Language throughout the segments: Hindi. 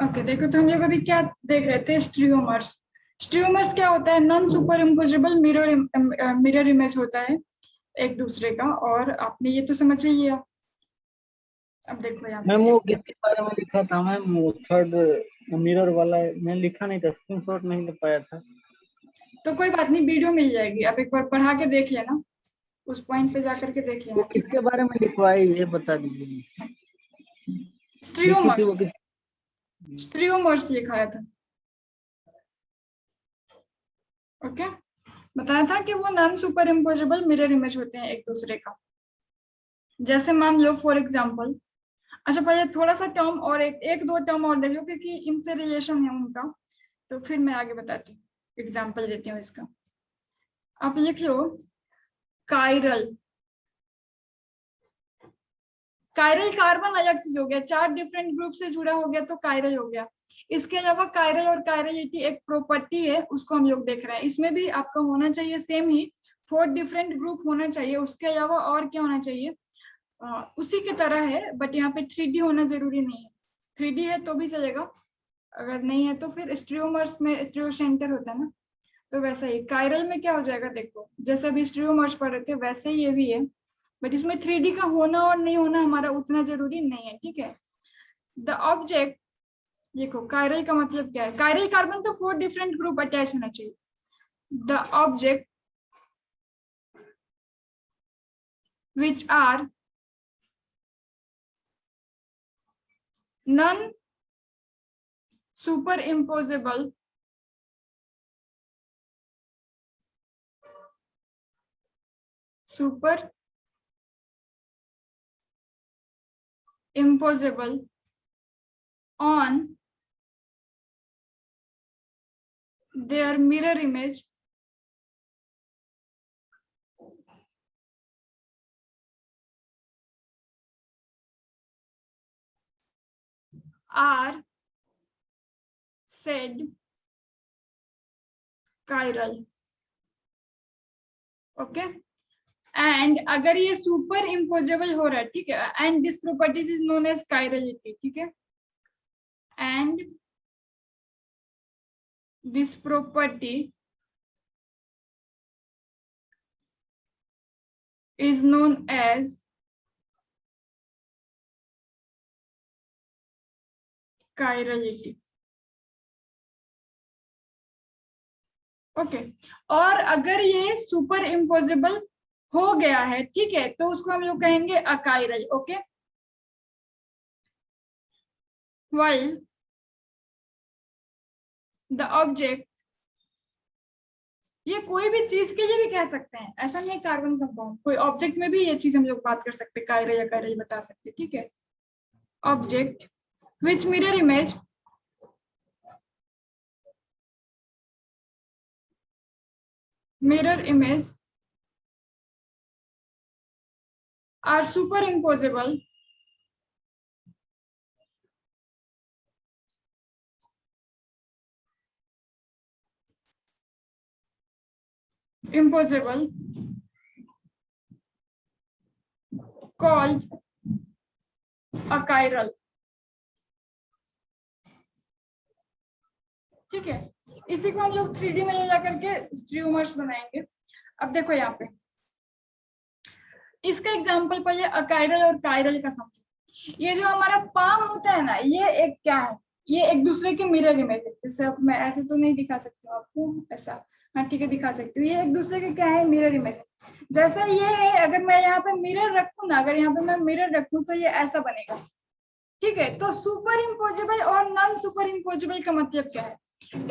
ओके देखो, तो हम लोग अभी क्या देख रहे थे, स्ट्रियोमर्स। स्ट्रियोमर्स क्या होता है? Non super imposable mirror image होता है एक दूसरे का। और आपने ये तो समझ ही लिया। अब देखो यहाँ पे, मैम वो किसके बारे में लिखा था मैम? वो थर्ड मिरर वाला मैं लिखा नहीं था, स्क्रीनशॉट नहीं ले पाया था। तो कोई बात नहीं, वीडियो मिल जाएगी, आप एक बार पढ़ा के देख लेना, उस पॉइंट पे जाकर के देख वो लेना, ठीक है? किसके बारे में लिखवाई ये बता दीजिए। लिखी थी स्ट्रियोमर्स। वो किस? स्ट्रियोमर्स लिखाया था। ओके, बताया था कि वो non super imposable mirror image होते हैं एक दूसरे का। जैसे मान लो फॉर एग्जाम्पल, अच्छा पहले थोड़ा सा टर्म और एक दो टर्म और देख लो, क्योंकि इनसे रिलेशन है उनका, तो फिर मैं आगे बताती हूँ, एग्जाम्पल देती हूँ इसका। आप लिख लो कायरल। कायरल कार्बन अलग चीज हो गया, 4 डिफरेंट ग्रुप से जुड़ा हो गया तो कायरल हो गया। इसके अलावा कायरल और कायरलिटी एक प्रॉपर्टी है, उसको हम लोग देख रहे हैं। इसमें भी आपका होना चाहिए सेम ही, 4 डिफरेंट ग्रुप होना चाहिए। उसके अलावा और क्या होना चाहिए? उसी की तरह है, बट यहाँ पे 3D होना जरूरी नहीं है। 3D है तो भी चलेगा, अगर नहीं है तो फिर स्ट्रियोमर्स में स्ट्रियो सेंटर होता है ना, तो वैसा ही कायरल में क्या हो जाएगा। देखो जैसे अभी स्ट्रियोमर्स पढ़ रहे थे वैसे ही ये भी है, बट इसमें 3D का होना और नहीं होना हमारा उतना जरूरी नहीं है, ठीक है? द ऑब्जेक्ट, देखो कायरल का मतलब क्या है? कायरल कार्बन तो 4 डिफरेंट ग्रुप अटैच होना चाहिए। The object which are non super imposable super imposable on their mirror image are said chiral. Okay, and अगर ये सुपर इम्पोजेबल हो रहा है, ठीक है, and this properties is known as chirality, ठीक है, and this property is known as chirality. Okay, और अगर ये सुपर इम्पोजेबल हो गया है, ठीक है, तो उसको हम लोग कहेंगे achiral. Okay, while the object, ये कोई भी चीज के लिए भी कह सकते हैं, ऐसा नहीं है कार्बन कंपाउंड, कोई ऑब्जेक्ट में भी ये चीज हम लोग बात कर सकते हैं, कायरल या कायरल बता सकते हैं, ठीक है? Object which mirror image are superimposable called achiral, ठीक है? इसी को हम लोग 3D में ले जाकर के स्ट्रियोमर्स बनाएंगे। अब देखो यहाँ पे इसका एग्जांपल पहले अकायरल और कायरल का समझो। ये जो हमारा पाम होता है ना, ये एक क्या है? ये एक दूसरे के मिरर इमेज है। जैसे अब मैं ऐसे तो नहीं दिखा सकती हूँ आपको, ऐसा हाँ ठीक है दिखा सकती हूँ। ये एक दूसरे के क्या है? मिरर इमेज है। जैसा ये है, अगर मैं यहाँ पे मिरर रखूँ ना, अगर यहाँ पे मैं मिरर रखूँ तो ये ऐसा बनेगा, ठीक है? तो सुपर इम्पोजेबल और नॉन सुपर इम्पोजेबल का मतलब क्या है?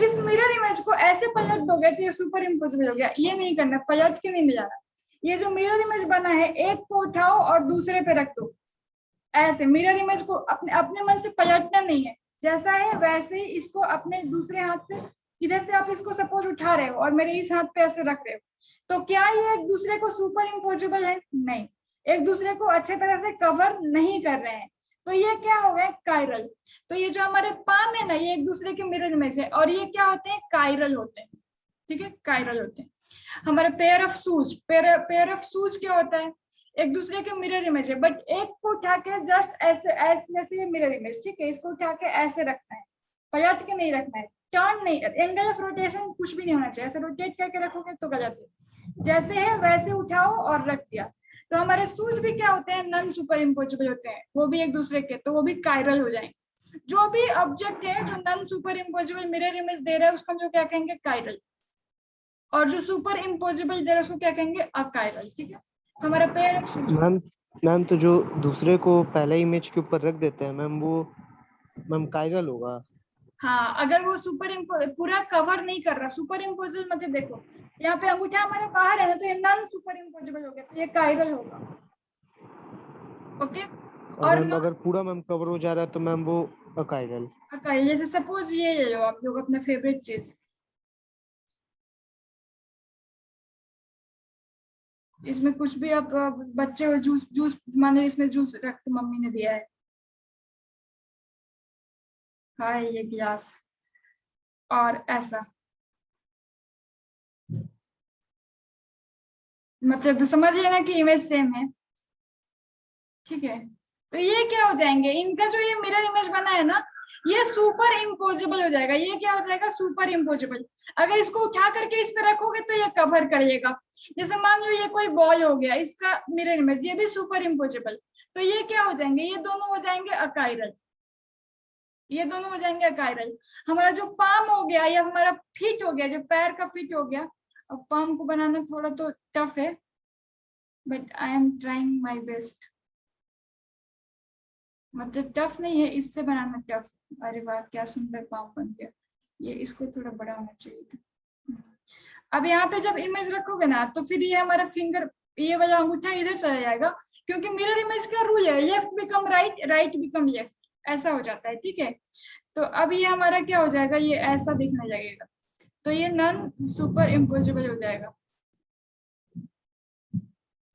इस मिरर इमेज को ऐसे पलट दोगे तो ये सुपर इम्पोजेबल हो गया। ये नहीं करना, पलट के नहीं मिलाना। ये जो मिरर इमेज बना है, एक को उठाओ और दूसरे पे रख दो, ऐसे। मिरर इमेज को अपने अपने मन से पलटना नहीं है, जैसा है वैसे ही इसको अपने दूसरे हाथ से, इधर से आप इसको सपोज उठा रहे हो और मेरे इस हाथ पे ऐसे रख रहे हो, तो क्या ये एक दूसरे को सुपर इम्पोजेबल है? नहीं, एक दूसरे को अच्छे तरह से कवर नहीं कर रहे हैं, तो ये क्या हो गया? कायरल। तो ये जो हमारे पाम है ना, ये एक दूसरे के मिरर इमेज है, और ये क्या होते हैं? कायरल होते हैं, ठीक है? कायरल होते हैं। हमारा pair of shoes, pair of shoes क्या होता है? एक दूसरे के मिरर इमेज है, बट एक को उठा के जस्ट ऐसे ऐसे, जैसे ये मिरर इमेज, ठीक है, इसको उठा के ऐसे रखना है, पलट के नहीं रखना है, टर्न नहीं, एंगल ऑफ रोटेशन कुछ भी नहीं होना चाहिए, ऐसे रोटेट करके रखोगे तो गलत है, जैसे है वैसे उठाओ और रख दिया। तो हमारे शूज भी क्या होते हैं, नॉन सुपर इम्पोजेबल होते हैं, वो भी एक दूसरे के, तो वो भी कायरल हो जाएंगे। जो भी ऑब्जेक्ट है जो non super imposable mirror image दे रहा है उसको हम लोग क्या कहेंगे, कायरल, और जो सुपर इम्पोजेबल दे रहा है उसको क्या कहेंगे, अकायरल। ठीक है, हमारा पेयर मैम मैम तो जो दूसरे को पहले इमेज के ऊपर रख देते हैं मैम, वो मैम कायरल होगा। हाँ, अगर वो पूरा कवर नहीं कर रहा, सुपर इम्पोजेबल मतलब देखो यहाँ पे अंगूठा हमारे बाहर है ना, तो ये नॉन सुपर इम्पोजेबल हो गया, तो ये कायरल होगा। ओके, और मैम अगर पूरा मैम कवर हो जा रहा है तो मैम वो अकायरल। अकायरल, जैसे सपोज ये ले लो आप लोग अपना फेवरेट चीज, इसमें कुछ भी आप बच्चे हो, जूस जूस माने इसमें जूस रख के मम्मी ने दिया है, हाँ ये गिलास, और ऐसा, मतलब समझिए ना कि इमेज सेम है। ठीक है, तो ये क्या हो जाएंगे, इनका जो ये मिरर इमेज बना है ना, ये सुपर इम्पोजेबल हो जाएगा। ये क्या हो जाएगा, सुपर इम्पोजेबल। अगर इसको उठा करके इस पे रखोगे तो ये कवर करिएगा। जैसे मान लो ये कोई बॉल हो गया, इसका मिरर इमेज, ये भी सुपर इम्पोजेबल, तो ये क्या हो जाएंगे, ये दोनों हो जाएंगे अकायरल, ये दोनों हो जाएंगे अकायरल। हमारा जो पाम हो गया या हमारा फीट हो गया, जो पैर का फीट हो गया, अब पाम को बनाना थोड़ा तो टफ है, but I am trying my best, मतलब टफ नहीं है, इससे बनाना टफ। अरे वाह क्या सुंदर पाम बन गया, ये इसको थोड़ा बड़ा होना चाहिए था। अब यहाँ पे जब इमेज रखोगे ना, तो फिर ये हमारा फिंगर, ये वाला अंगूठा इधर चला जाएगा, क्योंकि मिरर इमेज का रूल है, left become right, right become left, ऐसा हो जाता है। ठीक है, तो अब ये हमारा क्या हो जाएगा, ये ऐसा दिखने लगेगा, तो ये नॉन सुपर इम्पोजेबल हो जाएगा।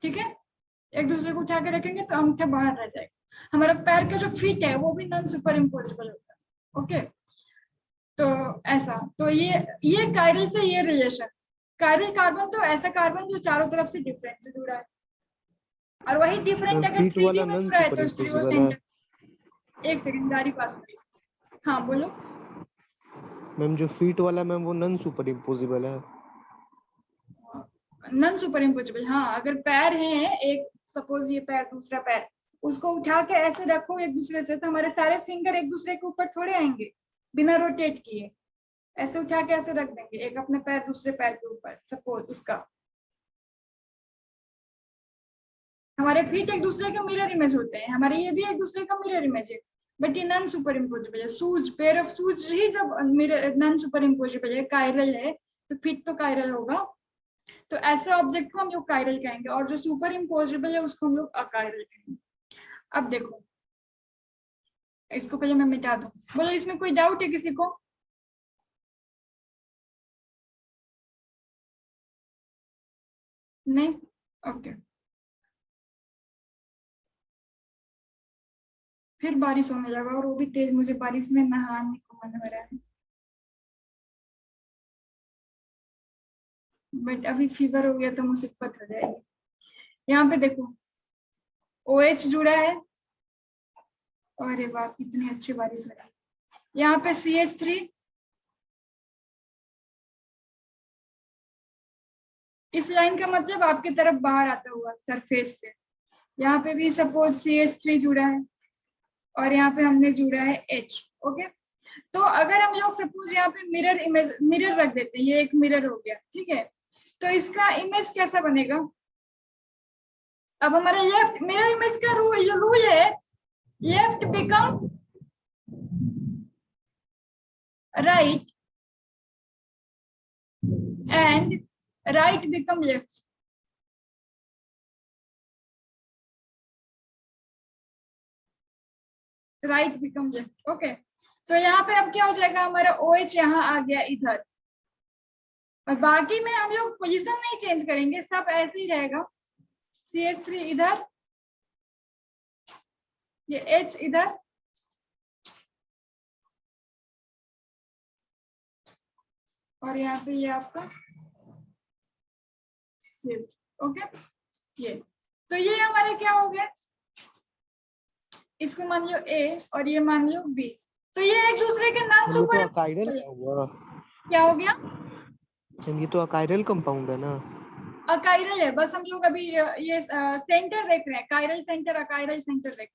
ठीक है, एक दूसरे को उठा के रखेंगे तो अंगूठा बाहर रह जाएगा। हमारा पैर का जो फीट है वो भी नॉन सुपर इम्पोजेबल होता है। ओके, तो ऐसा, तो ये कायरल से ये रिलेशन, कायरल कार्बन तो ऐसा कार्बन जो चारों तरफ से डिफरेंट से जुड़ा है, और वही डिफरेंट अगर फीट 3D वाला में नॉन जुड़ा है सुपर तो स्टीरियो इम्पोसिबल है। सेंटर। एक सेकंड, गाड़ी पास हो रही है। हाँ बोलो। मैम जो फीट वाला मैम वो नॉन सुपर इम्पोसिबल है। नॉन सुपर इम्पोजेबल, हाँ, अगर पैर हैं एक, सपोज ये पैर, दूसरा पैर, उसको उठा के ऐसे रखो एक दूसरे से, तो हमारे सारे फिंगर एक दूसरे के ऊपर थोड़े आएंगे बिना रोटेट किए, ऐसे उठा के ऐसे रख देंगे, एक अपने पैर दूसरे पैर के ऊपर, सपोज उसका। हमारे फीट एक दूसरे का मिरर इमेज होते हैं, हमारे ये भी एक दूसरे का मिरर इमेज है, बट ये नॉन सुपर इम्पोजेबल है। सूज, पेयर ऑफ सूज ही जब मिरर नॉन सुपर इम्पोजेबल है, कायरल है, तो फीट तो कायरल होगा। तो ऐसे ऑब्जेक्ट को हम लोग कायरल कहेंगे, और जो सुपर इम्पोजेबल है उसको हम लोग अकायरल कहेंगे। अब देखो, इसको पहले मैं मिटा दूं, बोलो इसमें कोई डाउट है किसी को? नहीं, ओके। फिर बारिश होने लगा, और वो भी तेज, मुझे बारिश में नहाने को मन हो रहा है, बट अभी फीवर हो गया तो मुसीबत हो जाएगी। यहाँ पे देखो OH जुड़ा है, अरे वाह कितनी अच्छी बारिश हो रही है। यहाँ पे CH3, इस लाइन का मतलब आपकी तरफ बाहर आता हुआ सरफेस से। यहाँ पे भी सपोज CH3 जुड़ा है, और यहाँ पे हमने जुड़ा है H। ओके, तो अगर हम लोग सपोज यहाँ पे मिरर इमेज, मिरर रख देते हैं, ये एक मिरर हो गया। ठीक है, तो इसका इमेज कैसा बनेगा? अब हमारा लेफ्ट मिरर इमेज का रूल है, left become right and right become left. Right become left. Okay, तो यहाँ पे अब क्या हो जाएगा, हमारा OH यहाँ आ गया इधर, और बाकी में हम लोग पोजीशन नहीं चेंज करेंगे, सब ऐसे ही रहेगा। CH3 इधर, ये H इधर, और यहाँ पे ये आपका शिफ्ट। ओके, ये तो ये हमारे क्या हो गया, इसको मान लो A और ये मान लो B। तो ये एक दूसरे के नाम ये तो सुपर अकाइरल हुआ। क्या हो गया? ये तो अकाइरल कंपाउंड है ना। अकाइरल है, बस हम लोग अभी ये सेंटर देख रहे हैं, कायरल सेंटर अकाइरल सेंटर देख।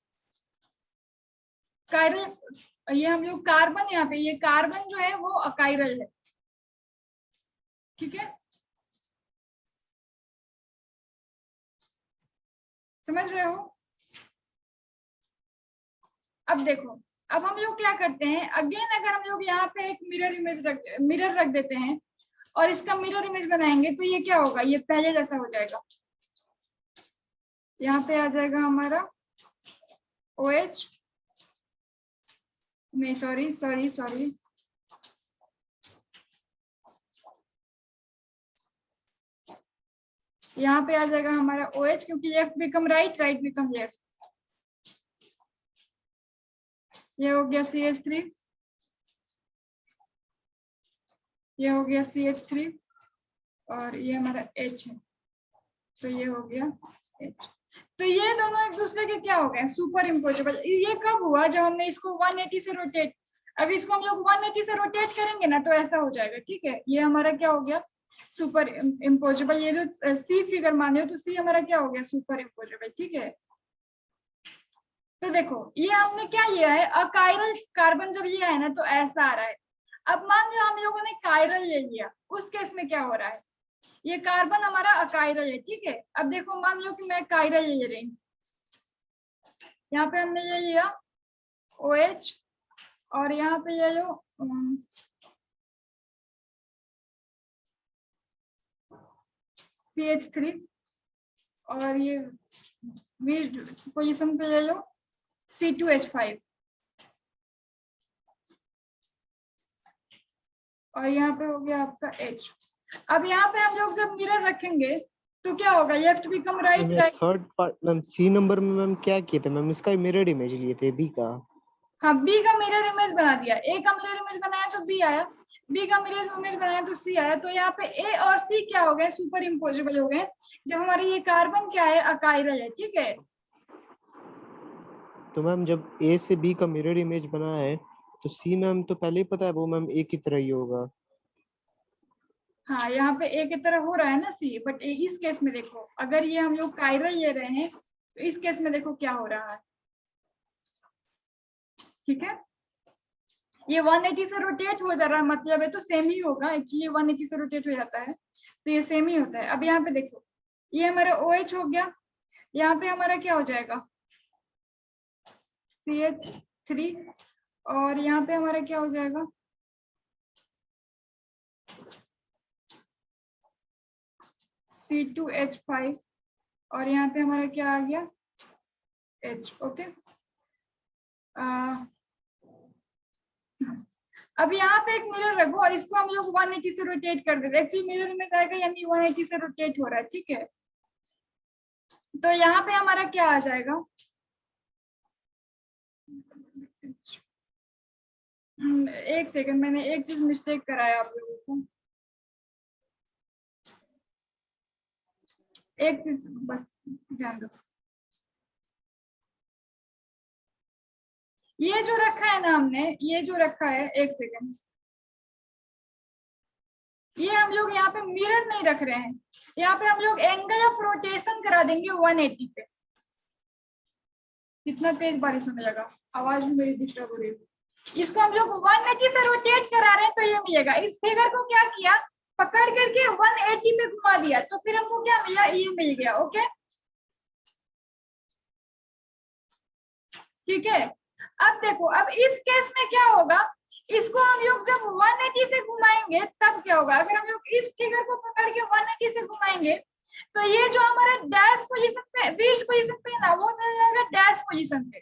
कायरल ये हम लोग कार्बन, यहाँ पे ये कार्बन जो है वो अकाइरल है, ठीक है, समझ रहे हो? अब देखो, अब हम लोग क्या करते हैं, अगेन अगर हम लोग यहाँ पे एक मिरर रख देते हैं और इसका मिरर इमेज बनाएंगे तो ये क्या होगा, ये पहले जैसा हो जाएगा। यहाँ पे आ जाएगा हमारा OH, नहीं सॉरी, यहाँ पे आ जाएगा हमारा OH, क्योंकि left become right, right become left. ये हो गया CH3, ये हो गया CH3 और ये हमारा H है, तो ये हो गया H। तो ये दोनों एक दूसरे के क्या हो गए, सुपर इम्पोजेबल। ये कब हुआ, जब हमने इसको 180 से रोटेट, अगर इसको हम लोग 180 से रोटेट करेंगे ना तो ऐसा हो जाएगा, ठीक है। ये हमारा क्या हो गया, सुपर इम्पोजेबल। ये जो C फिगर माने हो तो C हमारा क्या हो गया, सुपर इम्पोजेबल, ठीक है। तो देखो ये हमने क्या लिया है, अकाइरल कार्बन जब लिया है ना तो ऐसा आ रहा है। अब मान लो हम लोगों ने कायरल ले लिया, उस केस में क्या हो रहा है, ये कार्बन हमारा अकाइरल है, ठीक है। अब देखो मान लो कि मैं कायरल ले रही हूँ, यहाँ पे हमने ले लिया OH और यहाँ पे ले लो CH3 और ये पोजीशन पे ले लो C2H5 और यहाँ पे हो गया आपका H। अब यहाँ पे हम लोग जब मिरर रखेंगे तो क्या होगा, left become right, right. Third part ma'am, C number में मैम क्या किए थे मैम, इसका मिरर इमेज लिए थे B का। हाँ, B का मिरर इमेज बना दिया, A का मिरर इमेज बनाया तो B आया, B का मिरर इमेज बनाया तो C आया। तो यहाँ पे A और C क्या हो गए, सुपर इम्पोजेबल हो गए, जब हमारी ये कार्बन क्या है, अकाइरल है, ठीक है। तो मैम जब A से B का मिरर इमेज बना है तो C मैम तो पहले ही पता है वो मैम A की तरह ही होगा। हाँ, यहाँ पे A की तरह हो रहा है ना C, बट इस केस में देखो, अगर ये हम लोग कायरल ले रहे हैं तो इस केस में देखो क्या हो रहा है, ठीक है। ये 180 से रोटेट हो जा रहा है, मतलब है तो सेम ही होगा, एक्चुअली 180 से रोटेट हो जाता है तो ये सेम ही होता है। अब यहाँ पे देखो, ये हमारा OH हो गया, यहाँ पे हमारा क्या हो जाएगा CH3 और यहाँ पे हमारा क्या हो जाएगा C2H5 और यहाँ पे हमारा क्या आ गया H, ओके। अब यहाँ पे एक मिरर रखो और इसको हम लोग 180 से रोटेट कर देते, एक्चुअली मिरर में जाएगा यानी 180 से रोटेट हो रहा है, ठीक है। तो यहाँ पे हमारा क्या आ जाएगा, एक सेकंड, मैंने एक चीज मिस्टेक कराया आप लोगों को, एक चीज बस ध्यान दो। ये जो रखा है ना हमने, ये जो रखा है, एक सेकंड, ये हम लोग यहाँ पे मिरर नहीं रख रहे हैं, यहाँ पे हम लोग एंगल ऑफ रोटेशन करा देंगे 180 पे। कितना तेज बारिश होने लगा, आवाज भी मेरी डिस्टर्ब हो रही है। इसको हम लोग 180 से रोटेट करा रहे हैं तो ये मिलेगा। इस फिगर को क्या किया, पकड़ करके 180 पे घुमा दिया तो फिर हमको क्या मिला, ये मिल गया, ओके, ठीक है। अब देखो, अब इस केस में क्या होगा, इसको हम लोग जब 180 से घुमाएंगे तब क्या होगा, अगर हम लोग इस फिगर को पकड़ के 180 से घुमाएंगे तो ये जो हमारा डैश पोजीशन पे, बीच पोजीशन पे ना, वो चला जाएगा डैश पोजीशन पे,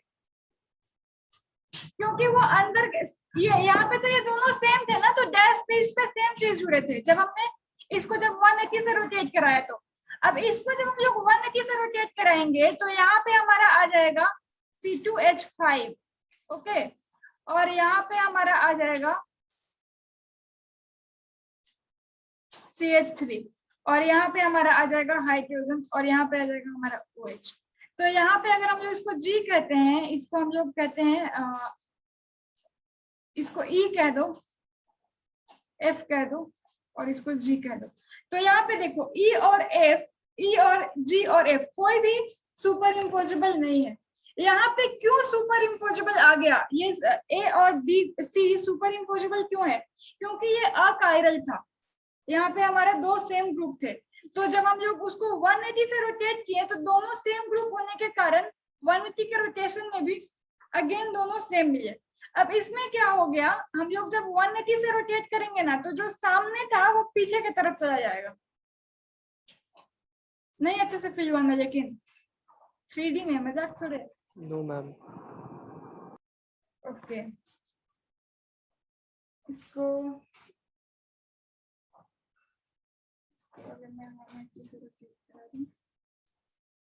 क्योंकि वो अंदर ये यहाँ पे तो ये दोनों सेम थे ना, तो डैश पे इस पे सेम चीज जुड़े थे जब हमने इसको जब 180 से रोटेट कराया। तो अब इसको जब हम लोग 180 से रोटेट कराएंगे तो यहाँ पे हमारा आ जाएगा C2H5, ओके, और यहाँ पे हमारा आ जाएगा CH3 और यहाँ पे हमारा आ जाएगा हाइड्रोजन और यहाँ पे आ जाएगा हमारा OH। तो यहाँ पे अगर हम लोग इसको G कहते हैं, इसको हम लोग कहते हैं इसको E कह दो, F कह दो और इसको G कह दो। तो यहाँ पे देखो E और F, E और G और F कोई भी सुपर इम्पोजिबल नहीं है। यहाँ पे क्यों सुपर इम्पोजिबल आ गया? ये A और D C सुपर इम्पोजिबल क्यों है? क्योंकि ये अकायरल था। यहाँ पे हमारा दो सेम ग्रुप थे, तो जब हम लोग उसको 180 से रोटेट किए तो दोनों सेम ग्रुप होने के कारण 180 के रोटेशन में भी अगेन दोनों सेम मिले। अब इसमें क्या हो गया, हम लोग जब 180 से रोटेट करेंगे ना तो जो सामने था वो पीछे की तरफ चला जाएगा। नहीं अच्छे से फील हुआ ना, लेकिन 3D में मजाक थोड़े। No ma'am. ओके, इसको अगर मैं 180 से रोटेट करा दूं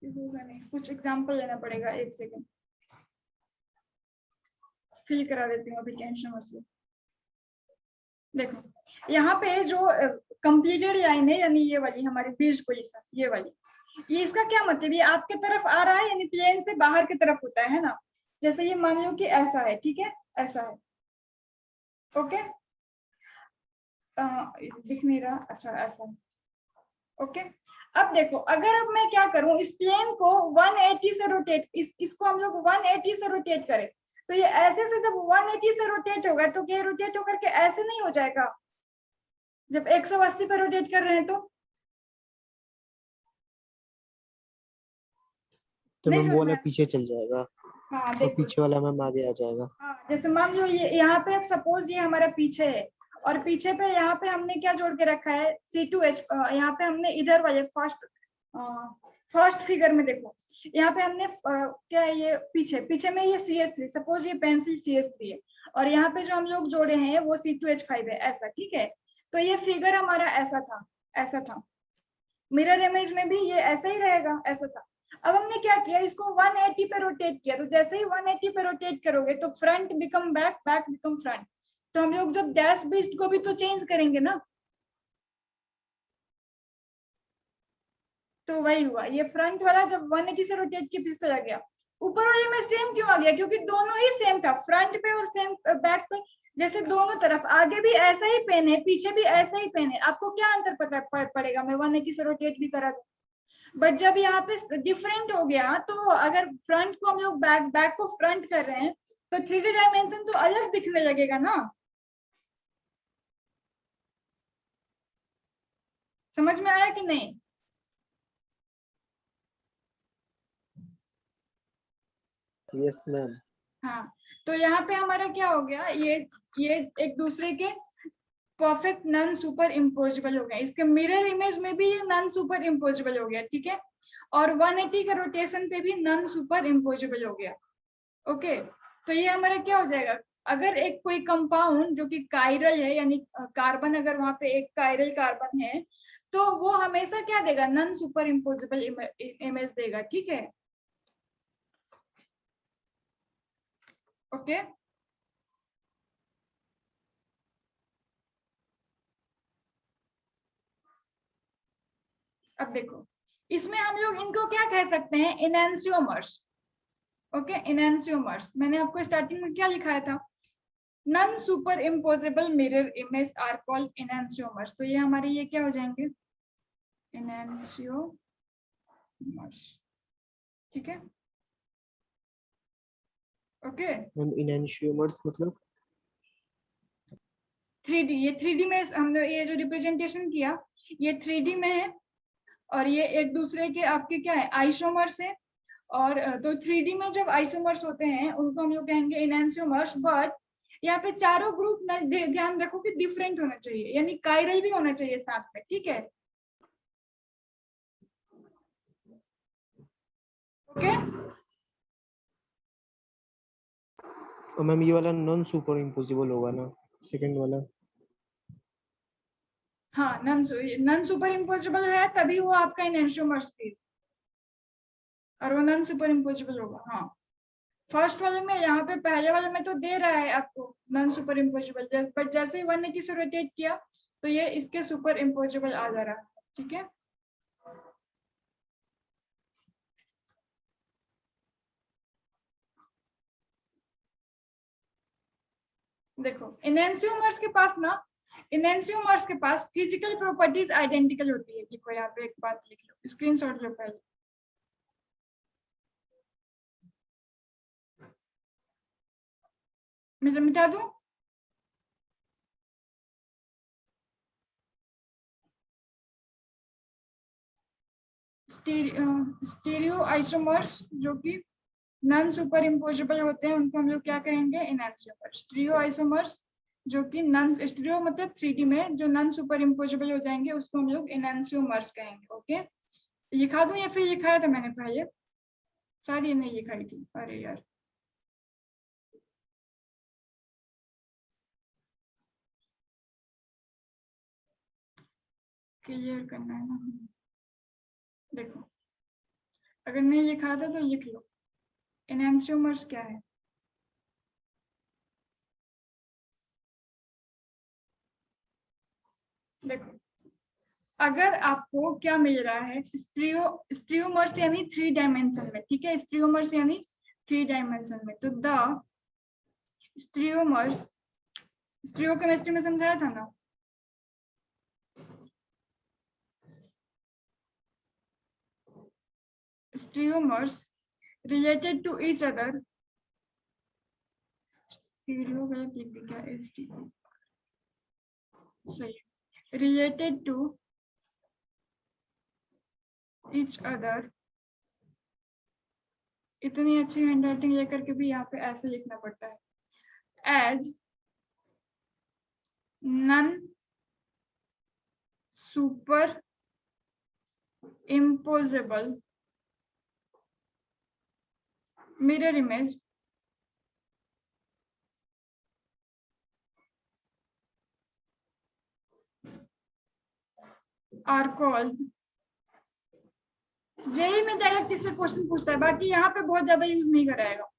होगा नहीं, कुछ एग्जांपल लेना पड़ेगा। एक सेकंड फिल करा देती हूँ, अभी टेंशन मत लो। देखो यहाँ पे जो कंप्लीटेड लाइन है, यानी ये वाली हमारी बेस्ड पोजीशन, ये वाली, ये इसका क्या मतलब, ये आपके तरफ आ रहा है यानी प्लेन से बाहर की तरफ होता है ना। जैसे ये मान लो कि ऐसा है, ठीक है, ऐसा है, ओके, दिख नहीं रहा, अच्छा ऐसा है, ओके। अब देखो अगर अब मैं क्या करूं, इस प्लेन को 180 से रोटेट, इसको हम लोग 180 से रोटेट करें, तो ये ऐसे से जब 180 से रोटेट होगा तो क्या रोटेट होकर के ऐसे नहीं हो जाएगा जब 180 पे रोटेट कर रहे हैं तो तो नहीं मैम समझ वो में वाला आया? पीछे चल जाएगा हाँ और देखो, पीछे वाला मैम आगे आ जाएगा। हाँ जैसे मान लो ये यहाँ पे सपोज ये हमारा पीछे है और पीछे पे यहाँ पे हमने क्या जोड़ के रखा है, C2H। यहाँ पे हमने इधर वाले फर्स्ट फिगर में देखो, यहाँ पे हमने क्या है, ये पीछे पीछे में ये CH3, सपोज ये पेंसिल CH3 है और यहाँ पे जो हम लोग जोड़े हैं वो C2H5 है, ऐसा, ठीक है। तो ये फिगर हमारा ऐसा था, ऐसा था। मिरर इमेज में भी ये ऐसा ही रहेगा, ऐसा था। अब हमने क्या किया, इसको 180 पे रोटेट किया, तो जैसे ही 180 पे रोटेट करोगे तो front become back, back become front. तो हम लोग जब डैश बेस्ड को भी तो चेंज करेंगे ना, तो वही हुआ, ये फ्रंट वाला जब 180 से रोटेट के पीछे चला गया। ऊपर वाले में सेम क्यों आ गया, क्योंकि दोनों ही सेम था, फ्रंट पे और सेम बैक पे। जैसे दोनों तरफ आगे भी ऐसा ही पेन है, पीछे भी ऐसा ही पेन है, आपको क्या अंतर पता पड़ेगा मैं 180 से रोटेट भी करा दूं। बट जब यहाँ पे डिफरेंट हो गया, तो अगर फ्रंट को हम लोग बैक, बैक को फ्रंट कर रहे हैं तो 3D डायमेंशन तो अलग दिखने लगेगा ना। समझ में आया कि नहीं? Yes ma'am. हाँ, तो यहाँ पे हमारा क्या हो गया, ये एक दूसरे के परफेक्ट नॉन सुपर इम्पोजिबल हो गया। इसके मिरर इमेज में भी ये नॉन सुपर इम्पोजिबल हो गया, ठीक है, और 180 के रोटेशन पे भी नॉन सुपर इम्पोजिबल हो गया, ओके। तो ये हमारा क्या हो जाएगा, अगर एक कोई कंपाउंड जो कि कायरल है, यानी कार्बन, अगर वहां पे एक कायरल कार्बन है तो वो हमेशा क्या देगा, नॉन सुपर इम्पोजिबल इमेज देगा, ठीक है, ओके। अब देखो इसमें हम लोग इनको क्या कह सकते हैं, इनैंसियोमर्स, ओके, इनैंसियोमर्स। मैंने आपको स्टार्टिंग में क्या लिखाया था, non superimposable mirror image are called enantiomers. तो ये हमारे ये क्या हो जाएंगे, इनैंसियोमर्स, ठीक है, ओके। मैम इनैंशियोमर्स मतलब 3D, ये 3D में हमने ये जो रिप्रेजेंटेशन किया ये 3D में है, और ये एक दूसरे के आपके क्या है, आइसोमर्स है। और तो 3D में जब आइसोमर्स होते हैं उनको हम लोग कहेंगे इनैंसियोमर्स। बट यहाँ पे चारों ग्रुप ध्यान रखो कि डिफरेंट होना चाहिए, यानी कायरल भी होना चाहिए साथ में, ठीक है, ओके। और मैम ये वाला नॉन सुपर इम्पोसिबल होगा ना, सेकंड वाला। हाँ, नॉन सुपर इम्पोजिबल है तभी वो आपका इनैंसियोमर्स थी, और वो नॉन सुपर इम्पोजिबल होगा। हाँ, फर्स्ट वाले में, यहाँ पे पहले वाले में तो दे रहा है आपको नॉन सुपर इम्पोजिबल, बट जैसे ही 180 से रोटेट किया तो ये इसके सुपर इम्पोजिबल आ जा रहा है, ठीक है। देखो इनएंशियोमर्स के पास ना, इनएंशियोमर्स के पास फिजिकल प्रॉपर्टीज आइडेंटिकल होती है। देखो यहाँ पे एक बात लिख लो, स्क्रीनशॉट लो पहले। मैं मिटा दूं? स्टीरियो आइसोमर्स जो कि नॉन सुपर इम्पोजेबल होते हैं उनको हम लोग क्या कहेंगे? एनहांसियोमर्स। स्टीरियो आइसोमर्स जो कि नॉन स्टीरियो मतलब 3D में जो नॉन सुपर इम्पोजेबल हो जाएंगे उसको हम लोग एनहांसियोमर्स कहेंगे। ओके, लिखा दूं या फिर लिखाया था मैंने पहले? सारी नहीं लिखाई थी, अरे यार। क्लियर करना है ना। देखो अगर नहीं लिखा था तो लिख लो, एनहांसियोमर्स क्या है। देखो अगर आपको क्या मिल रहा है, स्टीरियोमर्स यानी 3 डायमेंशन में, ठीक है, स्टीरियोमर्स यानी 3 डायमेंशन में, तो द स्टीरियोमर्स, स्टीरियो केमिस्ट्री में समझाया था ना, स्टीरियोमर्स related to each other, stereo गलत लिख दी क्या? स्टीरियो सही, related to each other। इतनी अच्छी हैंडराइटिंग लेकर के भी यहाँ पे ऐसे लिखना पड़ता है, as non super imposable mirror image are called। JEE में डायरेक्ट इससे क्वेश्चन पूछता है, बाकी यहाँ पे बहुत ज्यादा यूज नहीं कराएगा।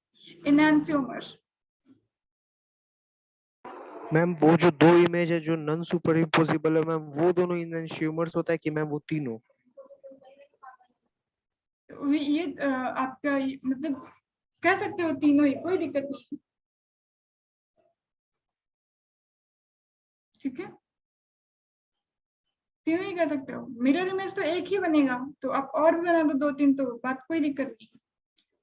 एनहांसियोमर्स मैम वो जो दो इमेज है जो नॉन सुपर इम्पोसिबल है मैम, वो दोनों इनएंशियोमर्स होता है कि मैम वो तीनों? ये आपका मतलब कह सकते हो तीनों ही, कोई दिक्कत नहीं है, ठीक है, तीनों ही कह सकते हो। मिरर इमेज तो एक ही बनेगा, तो आप और भी बना दो 2-3, तो बात कोई दिक्कत नहीं,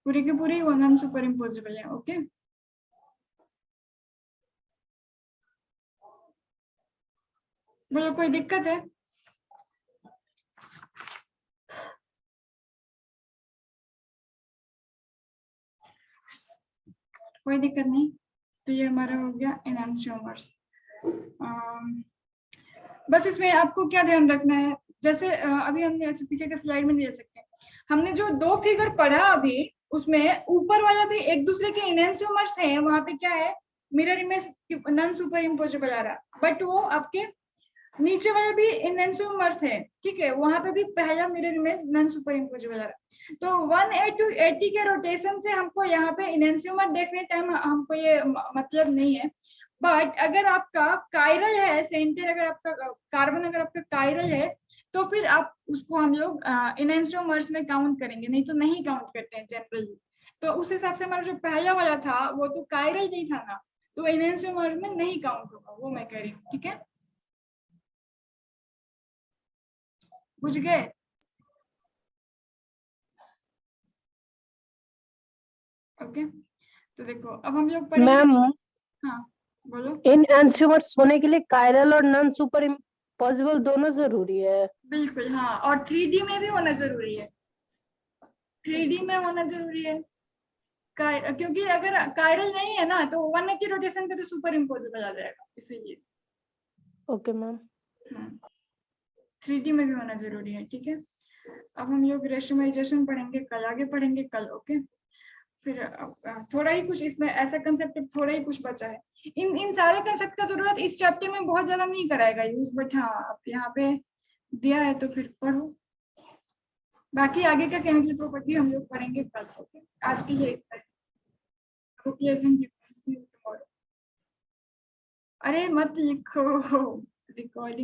पूरी की पूरी वो नॉन सुपर इम्पोसिबल है। ओके, बोलो कोई दिक्कत है? कोई दिक्कत नहीं, तो ये हमारा हो गया एनहांसियोमर्स। बस इसमें आपको क्या ध्यान रखना है, जैसे अभी हमने, अच्छा पीछे के स्लाइड में नहीं ले सकते, हमने जो 2 फिगर पढ़ा अभी, उसमें ऊपर वाला भी एक दूसरे के एनहांसियोमर्स है, वहां पे क्या है, mirror image non super imposable आ रहा, बट वो आपके नीचे वाला भी एनहांसियोमर्स है, ठीक है, वहां पे भी पहला mirror image non super imposable आ रहा। तो 180 के रोटेशन से हमको यहाँ पे एनहांसियोमर देखने टाइम हमको ये मतलब नहीं है, बट अगर आपका कायरल है सेंटर, अगर आपका कार्बन अगर आपका कायरल है, तो फिर आप उसको हम लोग एनहांसियोमर्स में काउंट करेंगे, नहीं तो नहीं काउंट करते हैं जनरली। तो उस हिसाब से हमारा जो पहला वाला था वो तो कायरल नहीं था ना, तो एनहांसियोमर्स में नहीं काउंट होगा, वो मैं कह रही हूँ, ठीक है, बुझ गए? ओके, तो देखो अब हम लोग पढ़ेंगे। मैम हाँ बोलो। इन एंशियोमर्स होने के लिए कायरल और नॉन सुपर इम्पॉसिबल दोनों जरूरी है। बिल्कुल हाँ, और 3D में भी होना जरूरी है, 3D में होना जरूरी है, क्योंकि अगर कायरल नहीं है ना तो 180 रोटेशन पे तो सुपर इम्पोजेबल आ जाएगा, इसीलिए ओके मैम। 3D में भी होना जरूरी है, ठीक है। अब हम लोग रेशनलाइजेशन पढ़ेंगे कल, आगे पढ़ेंगे कल। ओके, फिर थोड़ा ही कुछ इसमें ऐसा कंसेप्ट थोड़ा ही कुछ बचा है, इन सारे कंसेप्ट का जरूरत इस चैप्टर में बहुत ज्यादा नहीं कराएगा यूज, बट हाँ अब यहाँ पे दिया है तो फिर पढ़ो, बाकी आगे का केमिकल प्रॉपर्टी हम लोग पढ़ेंगे कल। ओके, आज के लिए इतना ही। अरे मत लिखो, रिकॉर्डिंग